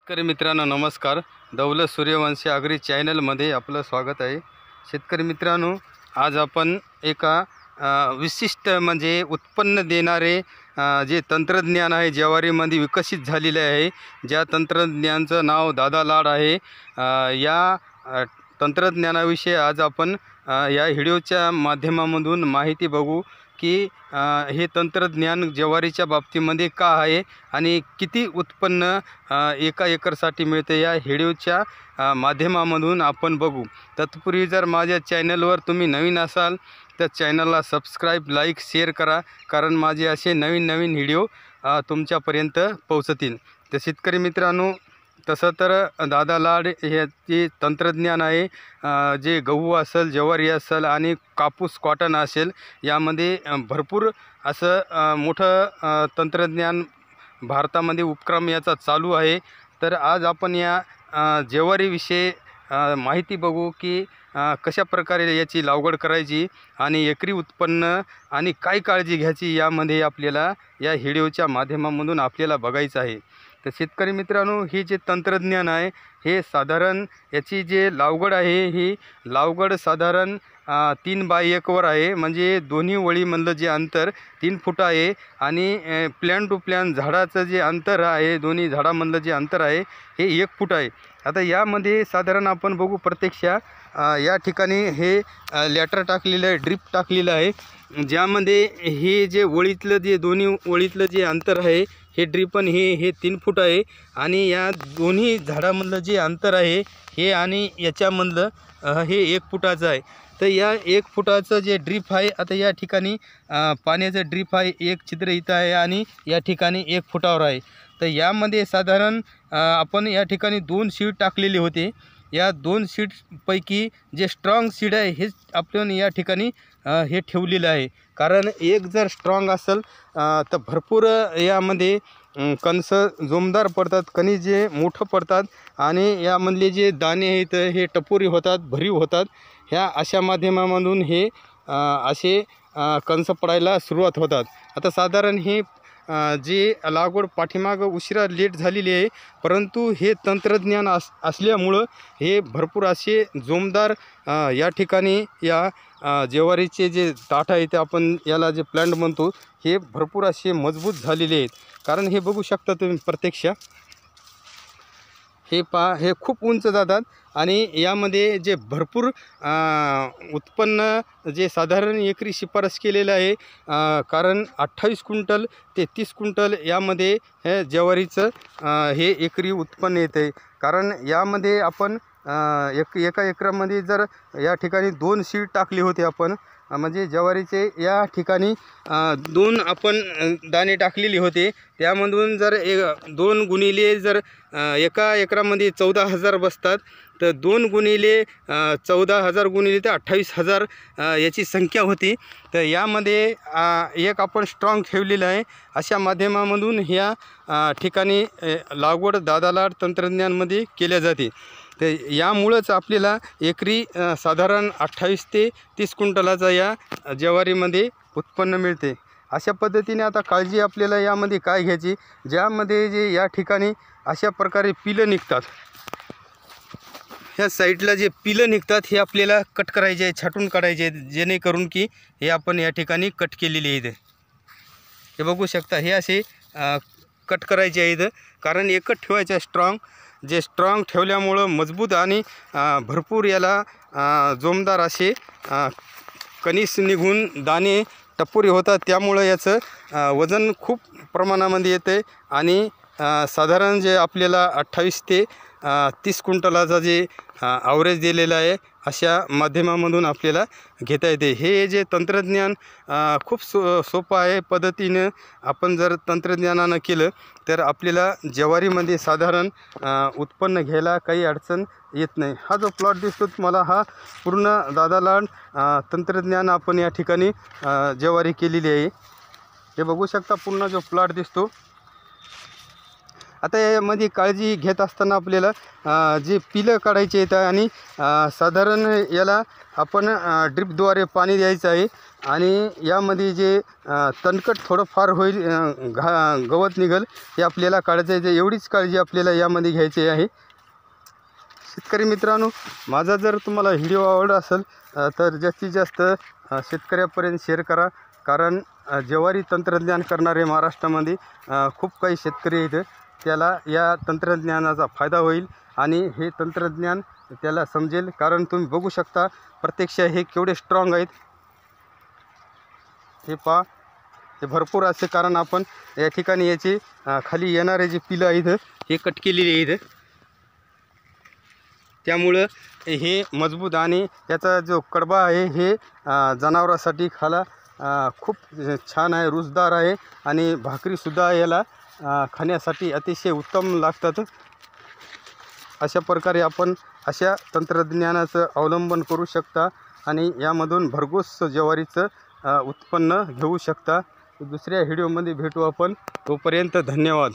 शेतकरी मित्रांनो नमस्कार. दौलत सूर्यवंशी आगरी चॅनलमध्ये आपलं स्वागत आहे. शेतकरी मित्रांनो, आज आपण एका विशिष्ट म्हणजे उत्पन्न देणारे जे तंत्रज्ञान आहे ज्वारीमध्ये विकसित झालेले आहे, ज्या तंत्रज्ञानाचं नाव दादा लाड आहे. तंत्रज्ञानाविषयी आज आपण या व्हिडिओच्या माध्यमामधून माहिती बघू की हे तंत्रज्ञान ज्वारीच्या बाबतीमध्ये का आहे आणि किती उत्पन्न एका एकरसाठी मिळते या व्हिडिओच्या माध्यमामधून आपण बघू. तत्पूर्वी जर माझ्या चॅनलवर तुम्ही नवीन असाल तर चॅनलला सबस्क्राईब, लाईक, शेअर करा, कारण माझे असे नवीन नवीन व्हिडिओ तुमच्यापर्यंत पोहोचतील. तर शेतकरी मित्रांनो, तसं तर दादा लाड हे जे तंत्रज्ञान आहे, जे गहू असेल, ज्वारी असेल आणि कापूस कॉटन असेल, यामध्ये भरपूर असं मोठं तंत्रज्ञान भारतामध्ये उपक्रम याचा चालू आहे. तर आज आपण या ज्वारीविषयी माहिती बघू की कशा प्रकारे याची लागवड करायची आणि एकरी उत्पन्न आणि काय काळजी घ्यायची यामध्ये आपल्याला या व्हिडिओच्या माध्यमामधून आपल्याला बघायचं आहे. तर शेतकरी मित्रांनो, हे जे तंत्रज्ञान आहे हे साधारण याची जे लागवड आहे ही लागवड साधारण 3 बाय 1 वर आहे. म्हणजे दोन्ही वळीमधलं जे अंतर 3 फूट आहे आणि प्लॅन टू प्लॅन झाडाचं जे अंतर आहे, दोन्ही झाडामधलं जे अंतर आहे हे 1 फूट आहे. आता यामध्ये साधारण आपण बघू प्रत्यक्षात या ठिकाणी हे लॅटर टाकलेलं आहे, ड्रिप टाकलेलं आहे, ज्यामध्ये हे जे ओळीतलं जे दोन्ही ओळीतलं जे अंतर आहे हे ड्रिपन हे 3 फूट आहे आणि या दोन्ही झाडामधलं जे अंतर आहे हे आणि याच्यामधलं हे 1 फुटाचं आहे. तर या 1 फुटाचं जे ड्रिप आहे, आता या ठिकाणी पाण्याचं ड्रिप आहे, एक छिद्र इथं आहे आणि या ठिकाणी 1 फुटावर आहे. तर यामध्ये साधारण आपण या ठिकाणी 2 सीड टाकलेले होते. या 2 सीडपैकी जे स्ट्रॉंग सीड आहे हेच आपण या ठिकाणी हे ठेवलेलं आहे. कारण एक जर स्ट्रॉंग असेल तर भरपूर यामध्ये कणस जोमदार पडतात, कणी जे मोठं पडतात आणि यामधले जे दाणे आहेत हे टपोरी होतात, भरीव होतात. ह्या अशा माध्यमामधून हे असे कणस पडायला सुरुवात होतात. आता साधारण हे जे लागवड पाठीमागं उशिरा लेट झालेली आहे, परंतु हे तंत्रज्ञान असल्यामुळं हे भरपूर असे जोमदार या ठिकाणी या ज्वारीचे जे ताट आहे ते आपण याला जे प्लांट म्हणतो हे भरपूर असे मजबूत झालेले आहेत. कारण हे बघू शकता तुम्ही प्रत्यक्षात हे खूप उंच जातात आणि यामध्ये जे भरपूर उत्पन्न जे साधारण एकरी शिफारस केलेलं आहे, कारण 28 क्विंटल ते 30 क्विंटल यामध्ये हे ज्वारीचं हे एकरी उत्पन्न येते. कारण यामध्ये आपण एका एकरामध्ये जर या ठिकाणी 2 सीड टाकले होते आपण, म्हणजे ज्वारीचे या ठिकाणी 2 आपण दाणे टाकलेले होते. त्यामधून जर 2 गुणिले जर एका एकरामध्ये 14,000 बसतात, तर 2 गुणिले 14,000 गुणिले ते 28,000 याची संख्या होती. तर यामध्ये एक आपण स्ट्रॉंग ठेवलेलं आहे. अशा माध्यमामधून ह्या ठिकाणी लागवड दादा लाड तंत्रज्ञानमध्ये केल्या जाते. तर यामुळंच आपल्याला एकरी साधारण 28 ते 30 क्विंटलाचा या ज्वारीमध्ये उत्पन्न मिळते. अशा पद्धतीने आता काळजी आपल्याला यामध्ये काय घ्यायची, ज्यामध्ये जे या ठिकाणी अशा प्रकारे पिलं निघतात, ह्या साईडला जे पिलं निघतात हे आपल्याला कट करायचे आहे, छाटून काढायचे आहेत, जेणेकरून की हे आपण या ठिकाणी कट केलेले आहेत. हे बघू शकता, हे असे कट करायचे आहेत. कारण एकच ठेवायचं स्ट्रॉंग, जे स्ट्रॉंग ठेवल्यामुळं मजबूत आणि भरपूर याला जोमदार असे कणीस निघून दाणे टपोरी होतात. त्यामुळं याचं वजन खूप प्रमाणामध्ये येते आणि साधारण जे आपल्याला 28 ते 30 क्विंटलाचा जे ॲव्हरेज दिलेला आहे, अशा माध्यमामधून आपल्याला घेता येते. हे जे तंत्रज्ञान खूप सोपं आहे. पद्धतीनं आपण जर तंत्रज्ञानानं केलं तर आपल्याला ज्वारीमध्ये साधारण उत्पन्न घ्यायला काही अडचण येत नाही. हा जो प्लॉट दिसतो तुम्हाला, हा पूर्ण दादा लाड तंत्रज्ञान आपण या ठिकाणी ज्वारी केलेली आहे. हे बघू शकता, पूर्ण जो प्लॉट दिसतो. आता यामध्ये काळजी घेत असताना आपल्याला जे पिलं काढायचे आहेत आणि साधारण याला आपण ड्रिपद्वारे पाणी द्यायचं आहे आणि यामध्ये जे तणकट थोडंफार होईल गवत निघेल हे आपल्याला काढायचं आहे. एवढीच काळजी आपल्याला यामध्ये घ्यायची आहे. शेतकरी मित्रांनो, माझा जर तुम्हाला व्हिडिओ आवडला असेल तर जास्तीत जास्त शेतकऱ्यापर्यंत शेअर करा. कारण ज्वारी तंत्रज्ञान करणारे महाराष्ट्रामध्ये खूप काही शेतकरी आहेत. त्याला या तंत्रज्ञानाचा फायदा होईल आणि हे तंत्रज्ञान त्याला समजेल. कारण तुम्ही बघू शकता प्रत्यक्ष हे केवढे स्ट्रॉंग आहेत. हे पहा, हे भरपूर असे. कारण आपण या ठिकाणी याचे खाली येणारे जे पिलं आहेत हे कट केलेले आहेत. त्यामुळं हे मजबूत आणि त्याचा जो कडबा आहे हे जनावरांसाठी खाला खूप छान आहे, रुचदार आहे आणि भाकरीसुद्धा याला खाण्यासाठी अतिशय उत्तम लागतात. अशा प्रकारे आपण अशा तंत्रज्ञानाचं अवलंबन करू शकता आणि यामधून भरघोस ज्वारीचं उत्पन्न घेऊ शकता. दुसऱ्या व्हिडिओमध्ये भेटू आपण. तोपर्यंत धन्यवाद.